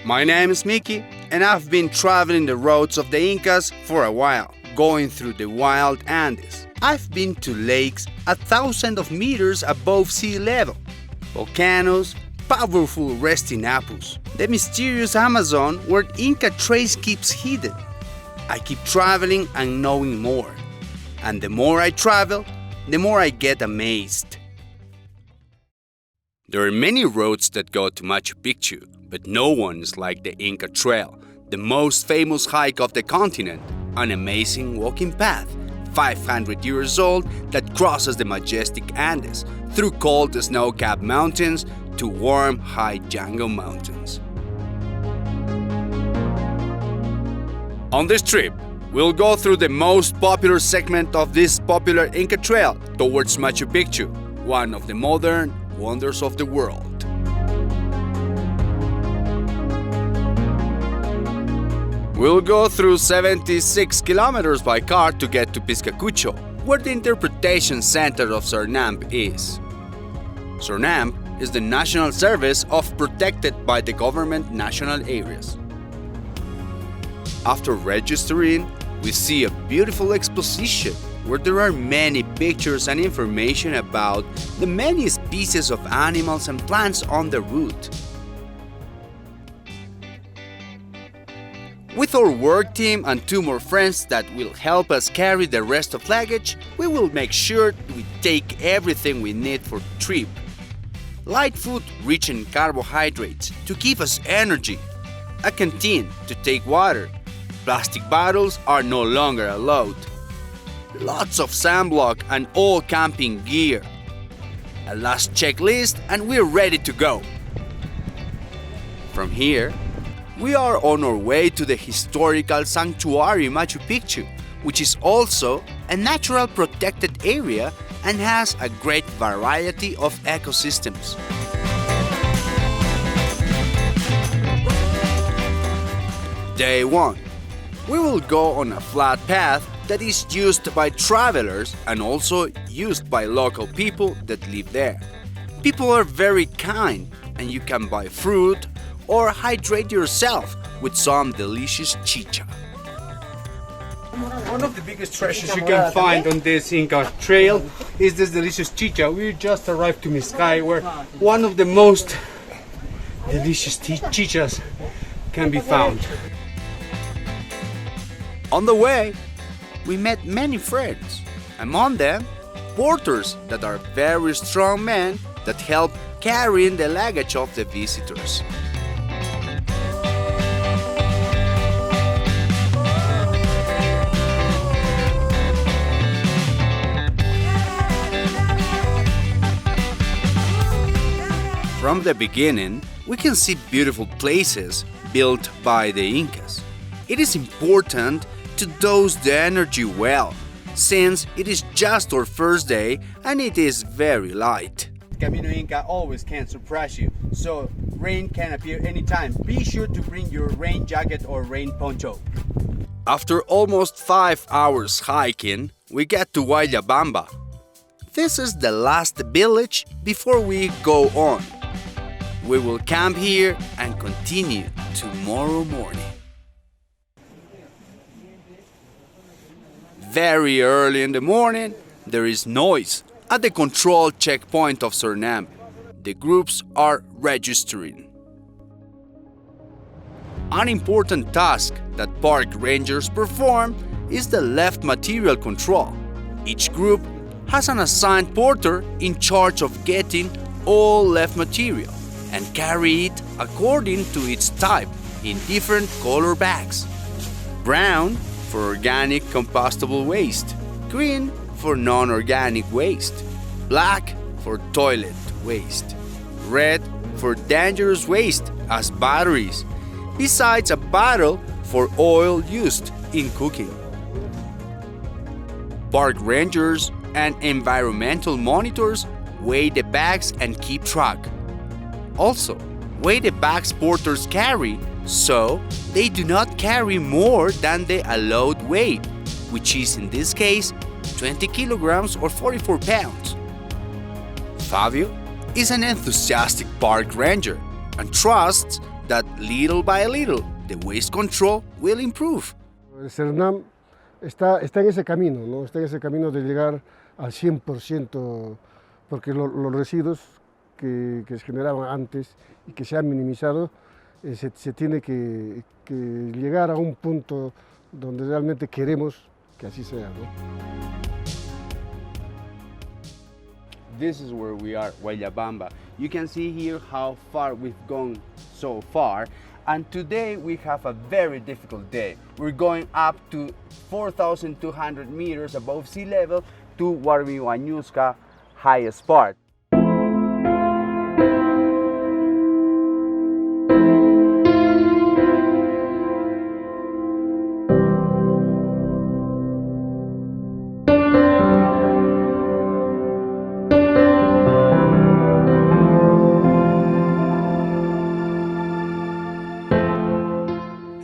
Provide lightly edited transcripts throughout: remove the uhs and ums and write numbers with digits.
My name is Mickey, and I've been traveling the roads of the Incas for a while, going through the wild Andes. I've been to lakes 1,000 of meters above sea level, volcanoes, powerful resting apples, the mysterious Amazon where Inca Trail keeps hidden. I keep traveling and knowing more, and the more I travel, the more I get amazed. There are many roads that go to Machupicchu, but no one is like the Inca Trail, the most famous hike of the continent, an amazing walking path, 500 years old, that crosses the majestic Andes through cold snow-capped mountains to warm, high jungle mountains. On this trip, we'll go through the most popular segment of this popular Inca Trail towards Machu Picchu, one of the modern wonders of the world. We'll go through 76 kilometers by car to get to Piscacucho, where the interpretation center of SERNANP is. SERNANP is the national service of protected by the government national areas. After registering, we see a beautiful exposition where there are many pictures and information about the many species of animals and plants on the route. With our work team and 2 more friends that will help us carry the rest of luggage, we will make sure we take everything we need for the trip. Light food rich in carbohydrates to give us energy, a canteen to take water, plastic bottles are no longer allowed, lots of sunblock and all camping gear, a last checklist and we're ready to go. From here, we are on our way to the historical sanctuary Machu Picchu, which is also a natural protected area and has a great variety of ecosystems. Day 1. We will go on a flat path that is used by travelers and also used by local people that live there. People are very kind and you can buy fruit or hydrate yourself with some delicious chicha. One of the biggest treasures you can find on this Inca Trail is this delicious chicha. We just arrived to Mizcay, where one of the most delicious chichas can be found. On the way, we met many friends, among them porters that are very strong men that help carrying the luggage of the visitors. From the beginning, we can see beautiful places built by the Incas. It is important to dose the energy well, since it is just our first day and it is very light. Camino Inca always can surprise you, so rain can appear anytime. Be sure to bring your rain jacket or rain poncho. After almost 5 hours hiking, we get to YAW. This is the last village before we go on. We will camp here and continue tomorrow morning. Very early in the morning, there is noise at the control checkpoint of SERNANP. The groups are registering. An important task that park rangers perform is the left material control. Each group has an assigned porter in charge of getting all left material and carry it according to its type in different color bags. Brown for organic compostable waste, green for non-organic waste, black for toilet waste, red for dangerous waste as batteries, besides a bottle for oil used in cooking. Park rangers and environmental monitors weigh the bags and keep track. Also, weigh the bags porters carry so they do not carry more than the allowed weight, which is in this case 20 kilograms or 44 pounds. Fabio is an enthusiastic park ranger and trusts that little by little the waste control will improve. El SERNANP está en ese camino, ¿no? Está en ese camino de llegar al 100%, porque los residuos que se generaban antes y que se han minimizado, se tiene que llegar a un punto donde realmente queremos que así sea, ¿no? This is where we are, Guayabamba. You can see here how far we've gone so far, and today we have a very difficult day. We're going up to 4,200 meters above sea level to Warmiwanyuska highest part.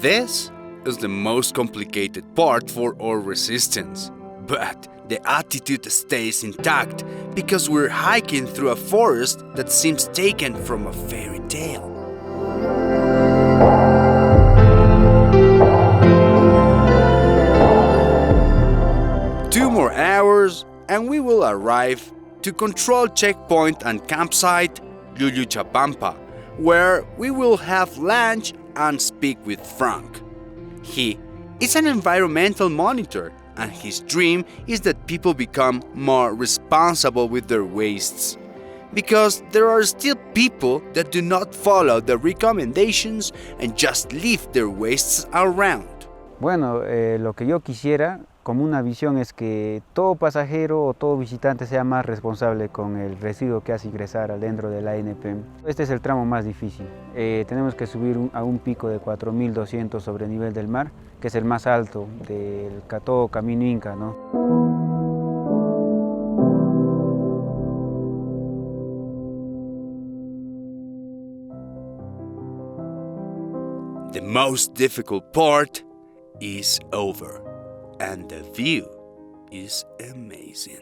This is the most complicated part for our resistance, but the attitude stays intact because we're hiking through a forest that seems taken from a fairy tale. Two more hours and we will arrive to control checkpoint and campsite Luluchapampa, where we will have lunch and speak with Frank. He is an environmental monitor, and his dream is that people become more responsible with their wastes. Because there are still people that do not follow the recommendations and just leave their wastes around. Bueno, lo que yo quisiera como una visión es que todo pasajero o todo visitante sea más responsable con el residuo que hace ingresar adentro de la ANP. Este es el tramo más difícil. Tenemos que subir a un pico de 4.200 sobre el nivel del mar, que es el más alto del todo Camino Inca, ¿no? The most difficult part is over. And the view is amazing.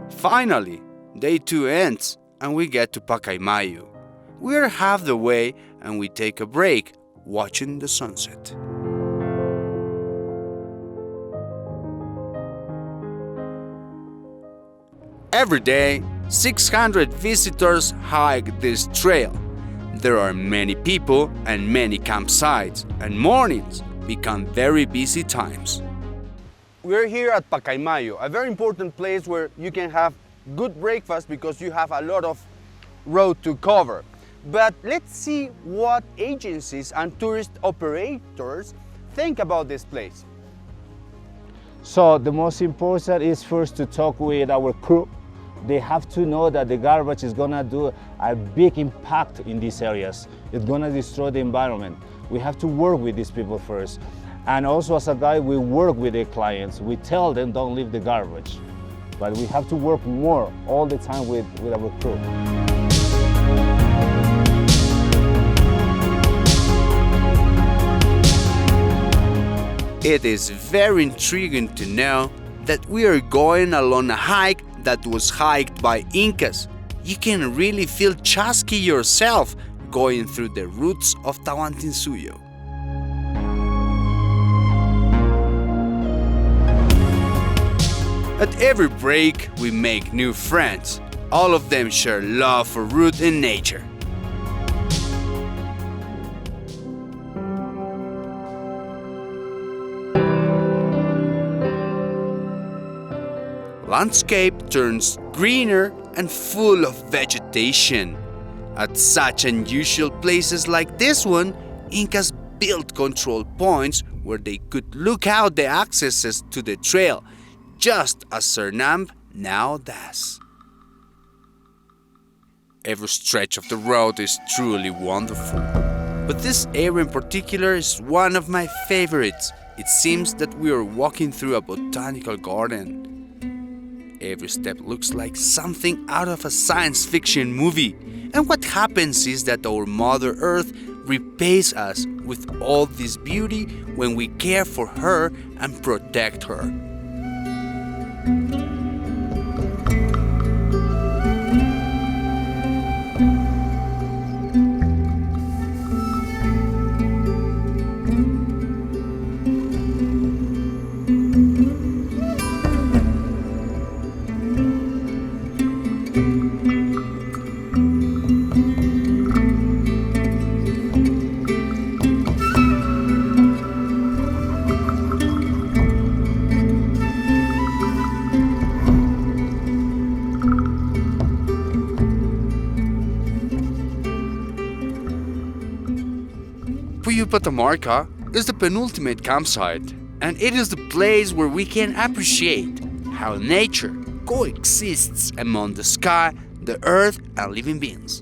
Finally, day 2 ends and we get to Pacaymayo. We are half the way and we take a break watching the sunset. Every day, 600 visitors hike this trail. There are many people and many campsites, and mornings become very busy times. We're here at Pacaymayo, a very important place where you can have good breakfast because you have a lot of road to cover. But let's see what agencies and tourist operators think about this place. So the most important is first to talk with our crew. They have to know that the garbage is gonna do a big impact in these areas. It's gonna destroy the environment. We have to work with these people first. And also as a guide, we work with the clients. We tell them don't leave the garbage. But we have to work more all the time with our crew. It is very intriguing to know that we are going along a hike that was hiked by Incas. You can really feel chasqui yourself going through the roots of Tawantinsuyo. At every break, we make new friends. All of them share love for root and nature. Landscape turns greener and full of vegetation. At such unusual places like this one, Incas built control points where they could look out the accesses to the trail, just as SERNANP now does. Every stretch of the road is truly wonderful, but this area in particular is one of my favorites. It seems that we are walking through a botanical garden. Every step looks like something out of a science fiction movie. And what happens is that our Mother Earth repays us with all this beauty when we care for her and protect her. Patamarca is the penultimate campsite, and it is the place where we can appreciate how nature coexists among the sky, the earth, and living beings.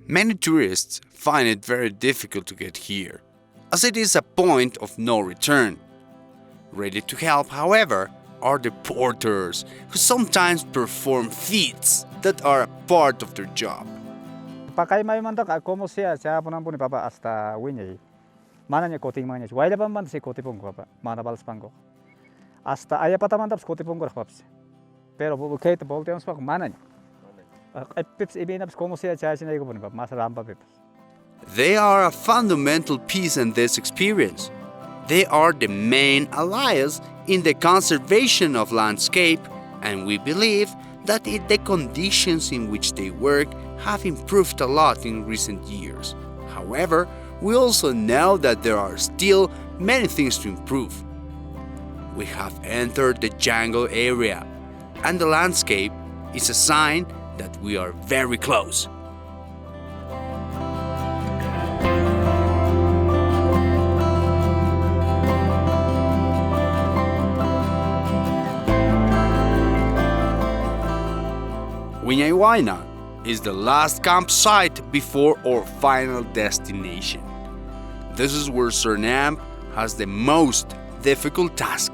Many tourists find it very difficult to get here, as it is a point of no return. Ready to help, however, are the porters, who sometimes perform feats that are a part of their job. Pakai mai mandak como sea punang puni papa hasta winyai. Mana nya koting mana. Waila ban se koti pongo papa. Mana balas pango. Hasta aya pata mandap koti pongo paps. Pero bu kait bolteamos pak mana nya. They are a fundamental piece in this experience. They are the main allies in the conservation of landscape, and we believe that the conditions in which they work have improved a lot in recent years. However, we also know that there are still many things to improve. We have entered the jungle area, and the landscape is a sign that we are very close. YAW is the last campsite before our final destination. This is where SERNANP has the most difficult task,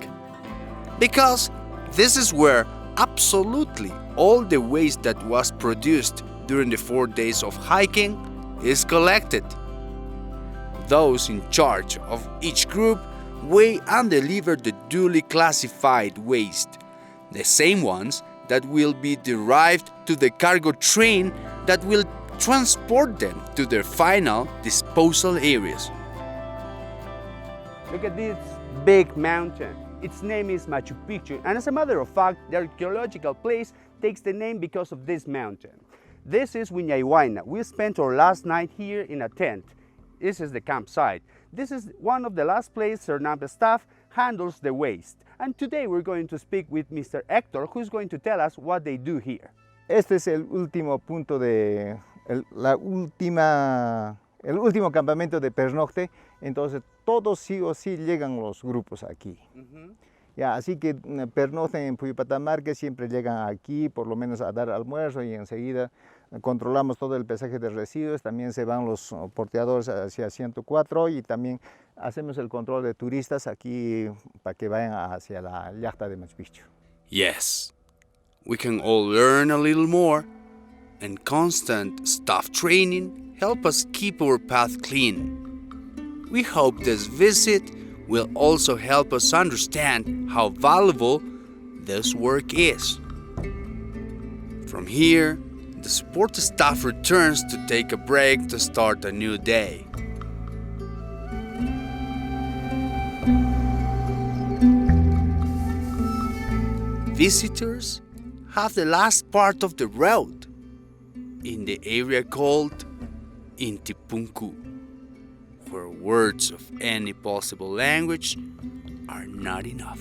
because this is where absolutely all the waste that was produced during the 4 days of hiking is collected. Those in charge of each group weigh and deliver the duly classified waste, the same ones that will be derived to the cargo train that will transport them to their final disposal areas. Look at this big mountain. Its name is Machupicchu, and as a matter of fact, the archaeological place takes the name because of this mountain. This is YAW. We spent our last night here in a tent. This is the campsite. This is one of the last places SERNANP staff handles the waste. And today we're going to speak with Mr. Héctor, who's going to tell us what they do here. Este es el último punto de el último campamento de pernocte, entonces todos sí o sí llegan los grupos aquí. Ya, así que pernocten en Patamarca, siempre llegan aquí por lo menos a dar almuerzo y enseguida controlamos todo el pesaje de residuos, también se van los porteadores hacia 104 y también hacemos el control de turistas aquí para que vayan hacia la yachta de Machupicchu. Yes, we can all learn a little more, and constant staff training help us keep our path clean. We hope this visit will also help us understand how valuable this work is. From here, the support staff returns to take a break to start a new day. Visitors have the last part of the road in the area called Intipunku, where words of any possible language are not enough.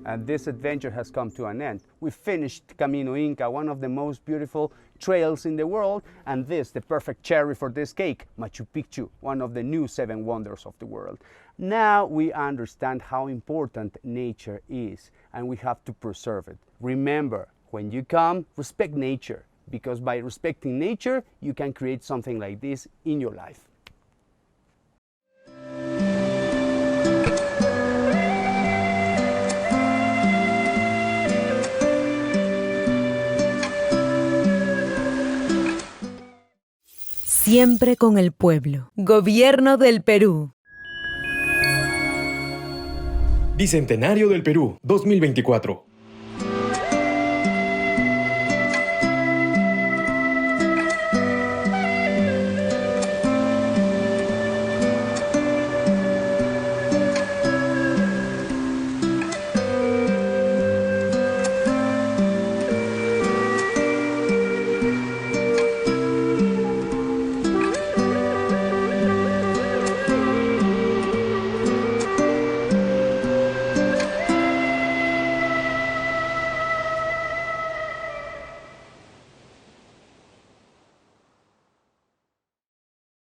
and this adventure has come to an end. We finished Camino Inca, one of the most beautiful trails in the world, and this, the perfect cherry for this cake, Machupicchu, one of the new 7 wonders of the world. Now we understand how important nature is, and we have to preserve it. Remember, when you come, respect nature, because by respecting nature, you can create something like this in your life. Siempre con el pueblo. Gobierno del Perú. Bicentenario del Perú, 2024.